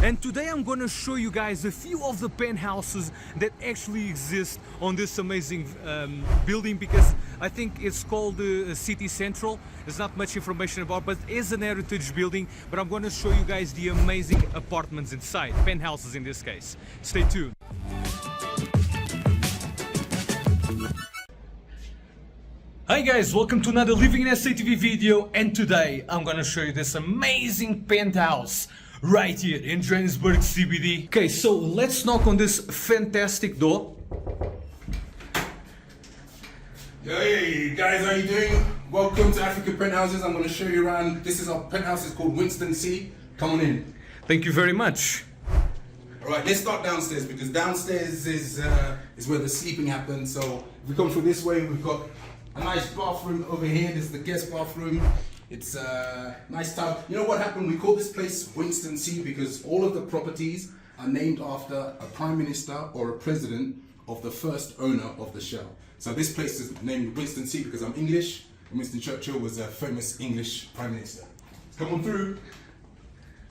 And today I'm going to show you guys a few of the penthouses that actually exist on this amazing building, because I think it's called the City Central. There's not much information about, but it is an heritage building. But I'm going to show you guys the amazing apartments inside, penthouses in this case. Stay tuned. Hi guys, welcome to another Living in SATV video, and today I'm gonna show you this amazing penthouse right here in Joburg CBD. Okay, so let's knock on this fantastic door. Hey guys, how you doing? Welcome to African Penthouses. I'm going to show you around. This is our penthouse. It's called Winston Sea. Come on in. Thank you very much. Alright, let's start downstairs, because downstairs is where the sleeping happens. So if we come through this way, we've got a nice bathroom over here. This is the guest bathroom. It's a nice tub. You know what happened? We call this place Winston Sea because all of the properties are named after a prime minister or a president of the first owner of the shell. So this place is named Winston Sea because I'm English, and Winston Churchill was a famous English prime minister. Let's come on through.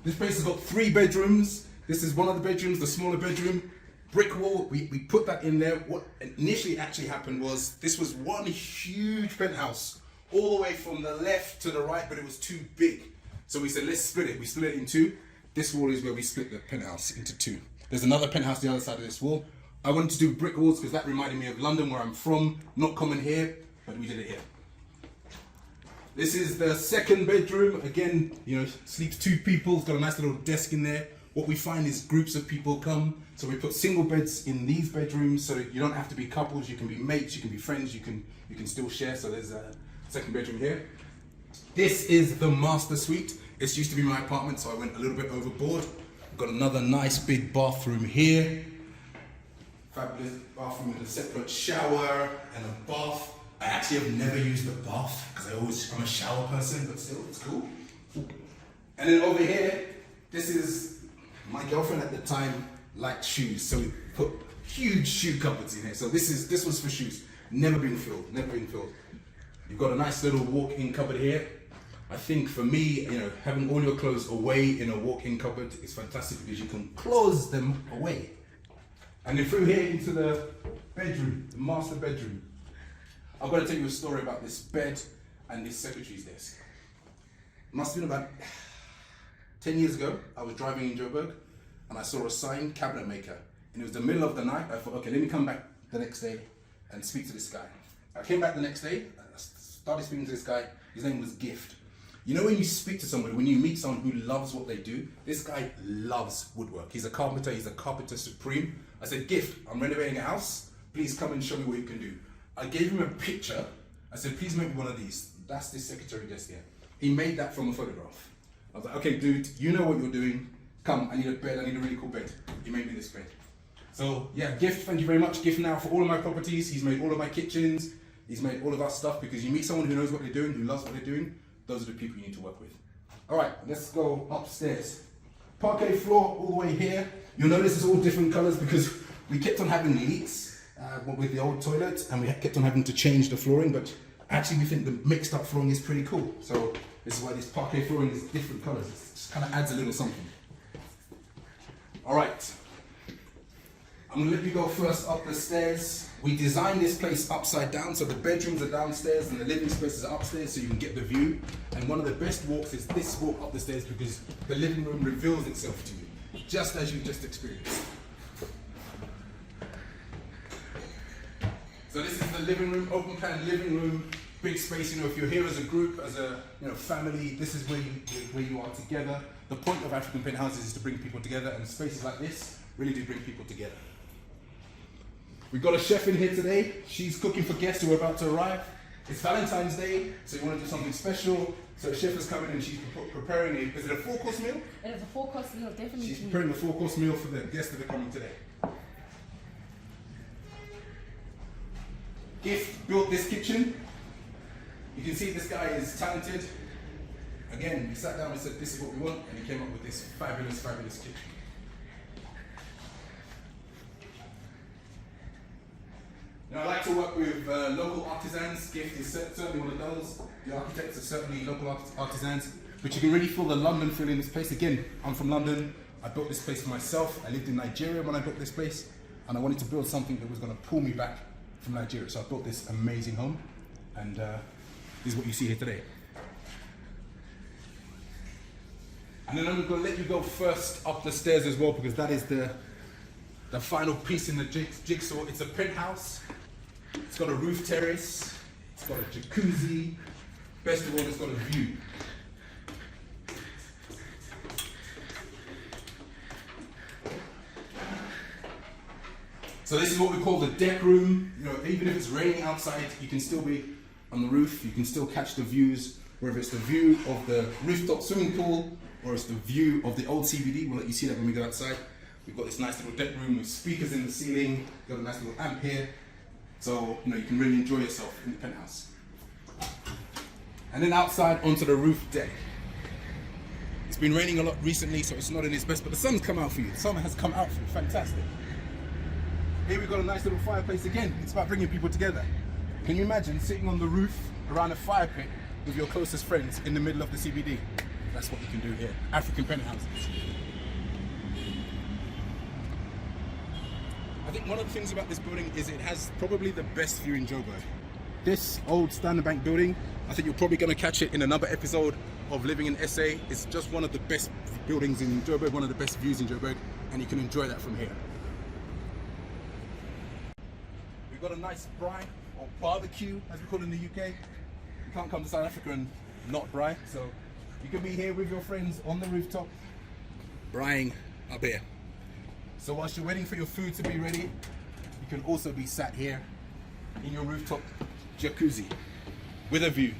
This place has got 3 bedrooms. This is one of the bedrooms, the smaller bedroom. Brick wall, we put that in there. What initially actually happened was this was one huge penthouse all the way from the left to the right, but it was too big. So we said, let's split it. We split it in 2. This wall is where we split the penthouse into 2. There's another penthouse the other side of this wall. I wanted to do brick walls because that reminded me of London, where I'm from. Not common here, but we did it here. This is the second bedroom. Again, you know, sleeps 2 people. It's got a nice little desk in there. What we find is groups of people come. So we put single beds in these bedrooms, so you don't have to be couples. You can be mates. You can be friends. You can still share. So there's a second bedroom here. This is the master suite. This used to be my apartment, so I went a little bit overboard. We've got another nice big bathroom here. Fabulous bathroom with a separate shower and a bath. I actually have never used a bath because I'm a shower person, but still, it's cool. And then over here, this is my girlfriend at the time liked shoes, so we put huge shoe cupboards in here. So this was for shoes. Never been filled, never been filled. You've got a nice little walk-in cupboard here. I think for me, you know, having all your clothes away in a walk-in cupboard is fantastic because you can close them away. And then through here into the bedroom, the master bedroom. I've got to tell you a story about this bed and this secretary's desk. It must have been about 10 years ago. I was driving in Joburg and I saw a sign, cabinet maker. And it was the middle of the night. I thought, okay, let me come back the next day and speak to this guy. I came back the next day, I started speaking to this guy. His name was Gift. You know when you speak to somebody, when you meet someone who loves what they do, this guy loves woodwork. He's a carpenter, he's a carpenter supreme. I said, Gift, I'm renovating a house. Please come and show me what you can do. I gave him a picture. I said, please make me one of these. That's this secretary desk here. He made that from a photograph. I was like, okay, dude, you know what you're doing. Come, I need a bed, I need a really cool bed. He made me this bed. So yeah, Gift, thank you very much. Gift now for all of my properties. He's made all of my kitchens. He's made all of our stuff, because you meet someone who knows what they're doing, who loves what they're doing. Those are the people you need to work with. All right, let's go upstairs. Parquet floor all the way here. You'll notice it's all different colors because we kept on having leaks with the old toilet, and we kept on having to change the flooring, but actually we think the mixed up flooring is pretty cool. So this is why this parquet flooring is different colors. It just kind of adds a little something. All right, I'm gonna let you go first up the stairs. We designed this place upside down, so the bedrooms are downstairs and the living spaces are upstairs, so you can get the view. And one of the best walks is this walk up the stairs, because the living room reveals itself to you, just as you just experienced. So this is the living room, open plan living room, big space. You know, if you're here as a group, as a family, this is where you are together. The point of African penthouses is to bring people together, and spaces like this really do bring people together. We've got a chef in here today. She's cooking for guests who are about to arrive. It's Valentine's Day, so you want to do something special. So a chef is coming and she's preparing is it a 4-course meal? It is a 4-course meal, definitely. She's preparing a 4-course meal for the guests that are coming today. Gift built this kitchen. You can see this guy is talented. Again, we sat down and said, this is what we want, and he came up with this fabulous, fabulous kitchen. Now, I like to work with local artisans. Gift is certainly one of those. The architects are certainly local artisans, but you can really feel the London feel in this place. Again, I'm from London. I built this place for myself. I lived in Nigeria when I built this place, and I wanted to build something that was going to pull me back from Nigeria. So I built this amazing home, and this is what you see here today. And then I'm going to let you go first up the stairs as well, because that is the final piece in the jigsaw. It's a penthouse. It's got a roof terrace. It's got a jacuzzi. Best of all, it's got a view. So this is what we call the deck room. You know, even if it's raining outside, you can still be on the roof. You can still catch the views, whether it's the view of the rooftop swimming pool or it's the view of the old CBD. We'll let you see that when we go outside. We've got this nice little deck room with speakers in the ceiling. We've got a nice little amp here. So, you know, you can really enjoy yourself in the penthouse. And then outside onto the roof deck. It's been raining a lot recently, so it's not in its best, but the sun's come out for you. The sun has come out for you. Fantastic. Here we've got a nice little fireplace again. It's about bringing people together. Can you imagine sitting on the roof around a fire pit with your closest friends in the middle of the CBD? That's what you can do here. African penthouses. I think one of the things about this building is it has probably the best view in Joburg. This old Standard Bank building, I think you're probably going to catch it in another episode of Living in SA. It's just one of the best buildings in Joburg, one of the best views in Joburg, and you can enjoy that from here. We've got a nice braai, or barbecue as we call it in the UK. You can't come to South Africa and not braai, so you can be here with your friends on the rooftop, braaiing up here. So whilst you're waiting for your food to be ready, you can also be sat here in your rooftop jacuzzi with a view.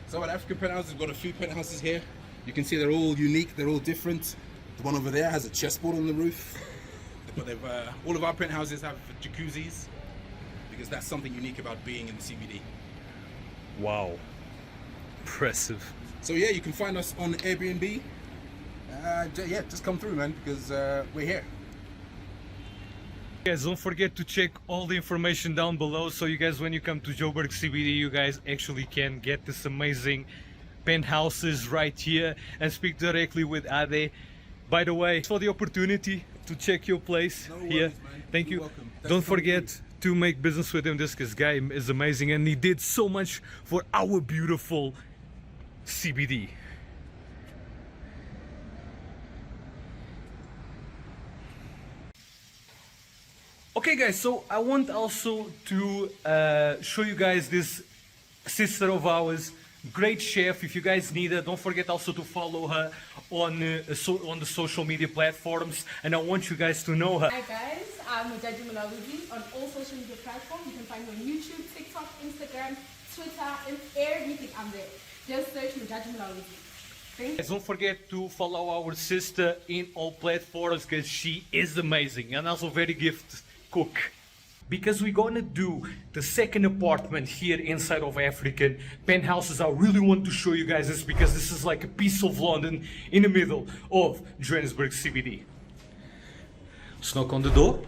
So at African Penthouses, we've got a few penthouses here. You can see they're all unique, they're all different. The one over there has a chessboard on the roof. But all of our penthouses have jacuzzis, because that's something unique about being in the CBD. Wow, impressive. So yeah, you can find us on Airbnb. Yeah, just come through, man, because we're here. Guys, don't forget to check all the information down below, so you guys, when you come to Joburg CBD, you guys actually can get this amazing penthouses right here and speak directly with Ade. By the way, for the opportunity to check your place here. Man. Thank You're you. welcome. Don't forget to make business with him. This guy is amazing, and he did so much for our beautiful CBD. Okay guys, so I want also to show you guys this sister of ours, great chef. If you guys need her, don't forget also to follow her on the social media platforms, and I want you guys to know her. Hi guys, I'm Mujaji Mulawudi on all social media platforms. You can find me on YouTube, TikTok, Instagram, Twitter, and everything. I'm there. Just search Mujaji Mulawudi. Thank you. Don't forget to follow our sister in all platforms, because she is amazing and also very gifted cook. Because we're gonna do the second apartment here inside of African Penthouses, I really want to show you guys this, because this is like a piece of London in the middle of Johannesburg CBD. Let's knock on the door.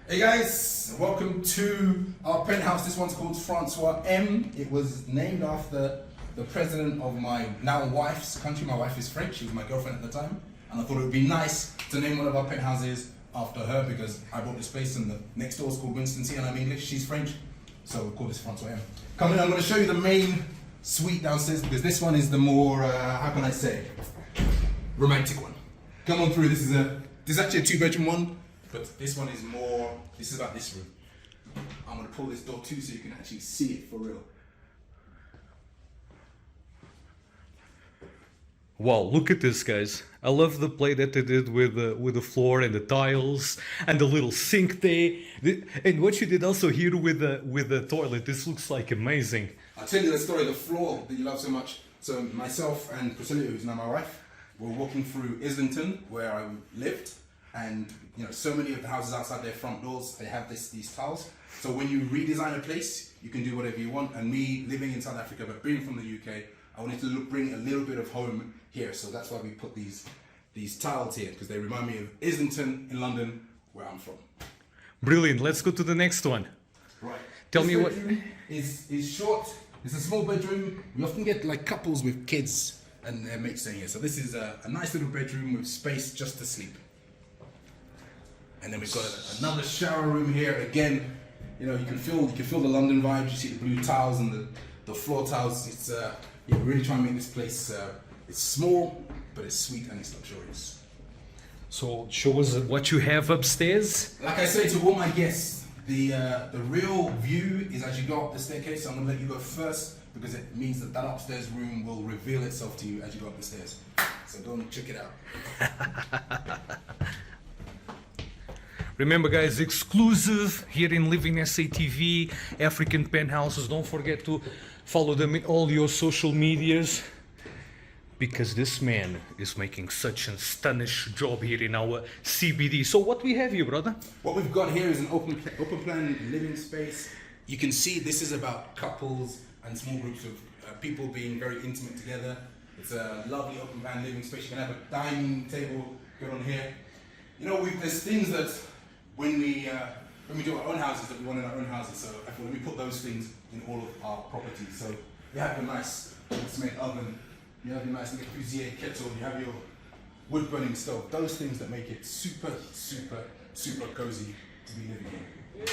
Hey guys, welcome to our penthouse. This one's called Francois M. It was named after the president of my now wife's country. My wife is French, she was my girlfriend at the time, and I thought it would be nice to name one of our penthouses after her, because I bought this place and the next door is called Winston Sea and I'm English, she's French, so we call this Francois M. Come in, I'm going to show you the main suite downstairs, because this one is the more, how can I say, romantic one. Come on through. This is actually a 2-bedroom one, but this one is more, this is about this room. I'm going to pull this door too so you can actually see it for real. Wow, look at this, guys. I love the play that they did with the floor and the tiles and the little sink there. And what you did also here with the toilet. This looks like amazing. I'll tell you the story of the floor that you love so much. So myself and Priscilla, who's now my wife, were walking through Islington, where I lived, and you know, so many of the houses outside their front doors, they have these tiles. So when you redesign a place, you can do whatever you want. And me living in South Africa, but being from the UK, I wanted to bring a little bit of home here. So that's why we put these tiles here, because they remind me of Islington in London, where I'm from. Brilliant. Let's go to the next one. Right. Tell me This what. bedroom is short. It's a small bedroom. We often get like couples with kids and their mates staying here. So this is a nice little bedroom with space just to sleep. And then we've got another shower room here. Again, you know, you can feel the London vibes. You see the blue tiles and the floor tiles. It's yeah, we're really trying to make this place. It's small, but it's sweet and it's luxurious. So show us what you have upstairs. Like I say to all my guests, the real view is as you go up the staircase. So I'm gonna let you go first because it means that upstairs room will reveal itself to you as you go up the stairs. So go and check it out. Remember guys, exclusive here in Living SA TV, African Penthouses. Don't forget to follow them in all your social medias, because this man is making such a stunning job here in our CBD. So what we have here, brother? What we've got here is an open plan living space. You can see this is about couples and small groups of people being very intimate together. It's a lovely open plan living space. You can have a dining table going on here. You know, there's things that when we do our own houses that we want in our own houses. So I thought, let me put those things in all of our properties. So you have a nice made oven. You have your nice little cuisine kettle, you have your wood burning stove. Those things that make it super, super, super cozy to be living in.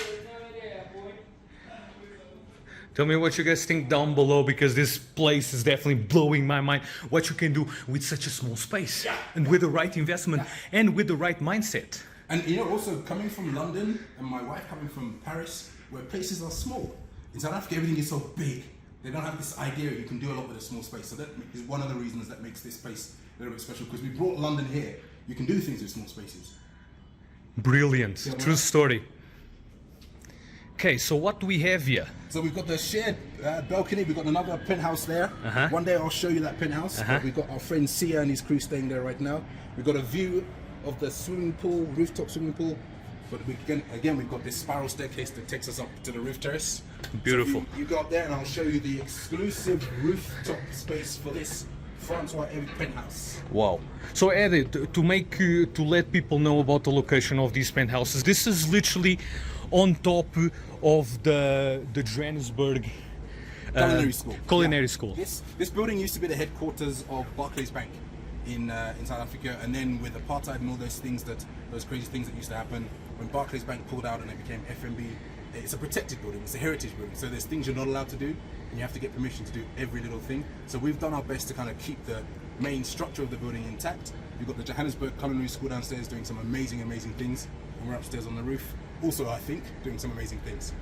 Tell me what you guys think down below, because this place is definitely blowing my mind. What you can do with such a small space, and with the right investment, and with the right mindset. And you know, also coming from London and my wife coming from Paris, where places are small. In South Africa, everything is so big. They don't have this idea you can do a lot with a small space. So that is one of the reasons that makes this place a little bit special, because we brought London here. You can do things with small spaces. Brilliant, true story. Okay, so what do we have here? So we've got the shared balcony. We've got another penthouse there. One day I'll show you that penthouse. But we've got our friend Sia and his crew staying there right now. We've got a view of the swimming pool, rooftop swimming pool. But again, we've got this spiral staircase that takes us up to the roof terrace. Beautiful. So you go up there and I'll show you the exclusive rooftop space for this Francois M penthouse. Wow. So Eddie, to let people know about the location of these penthouses, this is literally on top of the Johannesburg culinary school. This building used to be the headquarters of Barclays Bank in South Africa, and then with apartheid and all those crazy things that used to happen, when Barclays Bank pulled out and it became FNB, it's a protected building, it's a heritage building, so there's things you're not allowed to do, and you have to get permission to do every little thing. So we've done our best to kind of keep the main structure of the building intact. We've got the Johannesburg Culinary School downstairs doing some amazing things, and we're upstairs on the roof, also I think, doing some amazing things.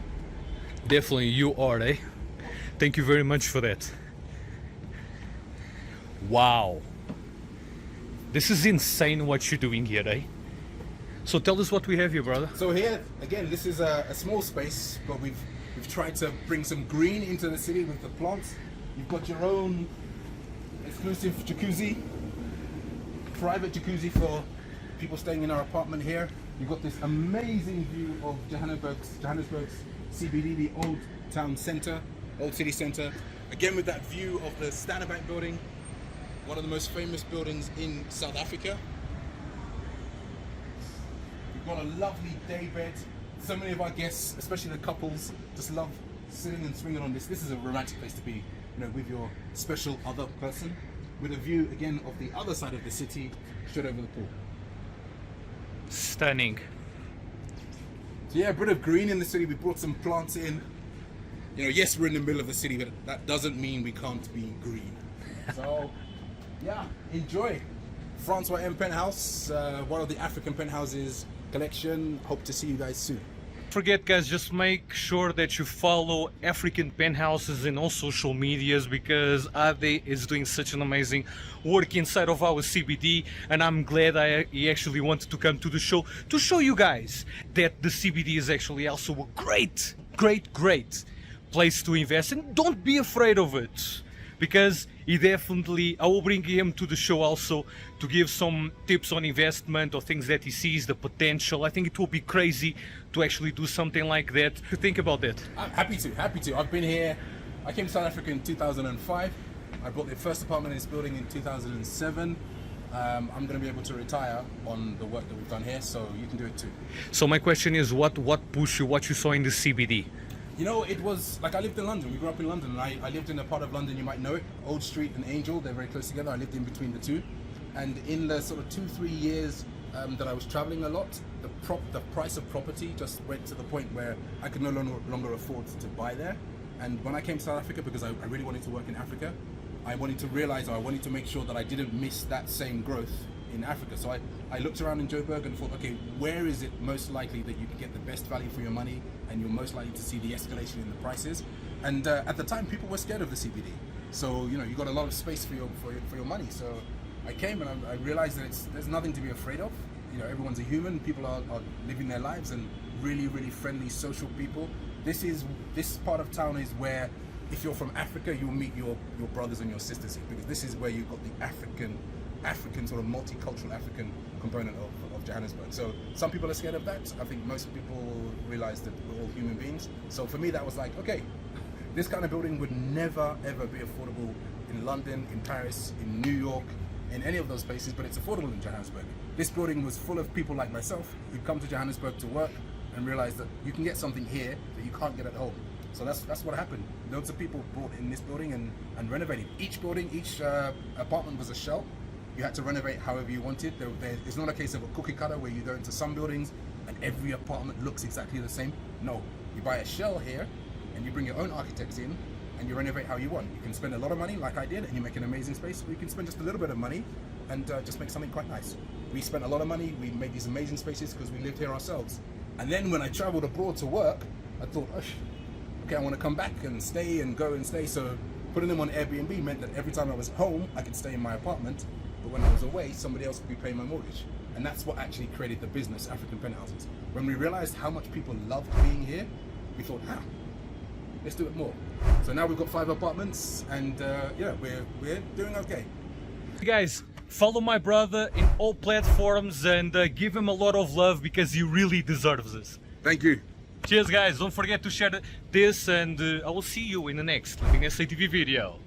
Definitely you are, eh? Thank you very much for that. Wow. This is insane what you're doing here, eh? So tell us what we have here, brother. So here, again, this is a small space, but we've tried to bring some green into the city with the plants. You've got your own exclusive jacuzzi, private jacuzzi for people staying in our apartment here. You've got this amazing view of Johannesburg's CBD, the old town centre, old city centre. Again, with that view of the Standard Bank building, one of the most famous buildings in South Africa. We've got a lovely day bed. So many of our guests, especially the couples, just love sitting and swinging on this. This is a romantic place to be, you know, with your special other person, with a view again of the other side of the city, straight over the pool. Stunning. So yeah, a bit of green in the city. We brought some plants in. You know, yes, we're in the middle of the city, but that doesn't mean we can't be green. So yeah, enjoy. Francois M penthouse, one of the African penthouses collection. Hope to see you guys soon. Forget, guys, just make sure that you follow African Penthouses in all social medias, because Ade is doing such an amazing work inside of our CBD, and I'm glad he actually wanted to come to the show to show you guys that the CBD is actually also a great place to invest in. Don't be afraid of it, because I will bring him to the show also to give some tips on investment or things that he sees, the potential. I think it will be crazy to actually do something like that. To think about that. I'm happy to. I've been here. I came to South Africa in 2005. I bought the first apartment in this building in 2007. I'm going to be able to retire on the work that we've done here, so you can do it too. So my question is, what pushed you, what you saw in the CBD? You know, it was like I lived in London. We grew up in London, and I lived in a part of London you might know it, Old Street and Angel. They're very close together. I lived in between the two, and in the sort of 2-3 years that I was traveling a lot, the price of property just went to the point where I could no longer afford to buy there. And when I came to South Africa, because I really wanted to work in Africa, I wanted to realize, or I wanted to make sure that I didn't miss that same growth in Africa. So I looked around in Joburg and thought, okay, where is it most likely that you can get the best value for your money, and you're most likely to see the escalation in the prices? And at the time, people were scared of the CBD. So you know, you got a lot of space for your money. So I came and I realized that there's nothing to be afraid of. You know, everyone's a human. People are living their lives, and really, really friendly, social people. This part of town is where, if you're from Africa, you'll meet your brothers and your sisters here, because this is where you've got the African sort of multicultural African component of Johannesburg. So some people are scared of that. I think most people realize that we're all human beings. So for me, that was like, okay, this kind of building would never ever be affordable in London, in Paris, in New York, in any of those places, but it's affordable in Johannesburg. This building was full of people like myself who'd come to Johannesburg to work and realized that you can get something here that you can't get at home. So that's what happened. Loads of people brought in this building and renovated. Each building, each apartment was a shell. You had to renovate however you wanted. It's not a case of a cookie cutter where you go into some buildings and every apartment looks exactly the same. No, you buy a shell here and you bring your own architects in and you renovate how you want. You can spend a lot of money like I did and you make an amazing space, or you can spend just a little bit of money and just make something quite nice. We spent a lot of money, we made these amazing spaces because we lived here ourselves. And then when I traveled abroad to work, I thought, oh, okay, I want to come back and stay and go and stay. So putting them on Airbnb meant that every time I was home, I could stay in my apartment. But when I was away, somebody else would be paying my mortgage. And that's what actually created the business, African Penthouses. When we realized how much people loved being here, we thought, let's do it more. So now we've got 5 apartments, and yeah, we're doing okay. Guys, follow my brother in all platforms and give him a lot of love, because he really deserves this. Thank you. Cheers guys, don't forget to share this, and I will see you in the next Living SA TV video.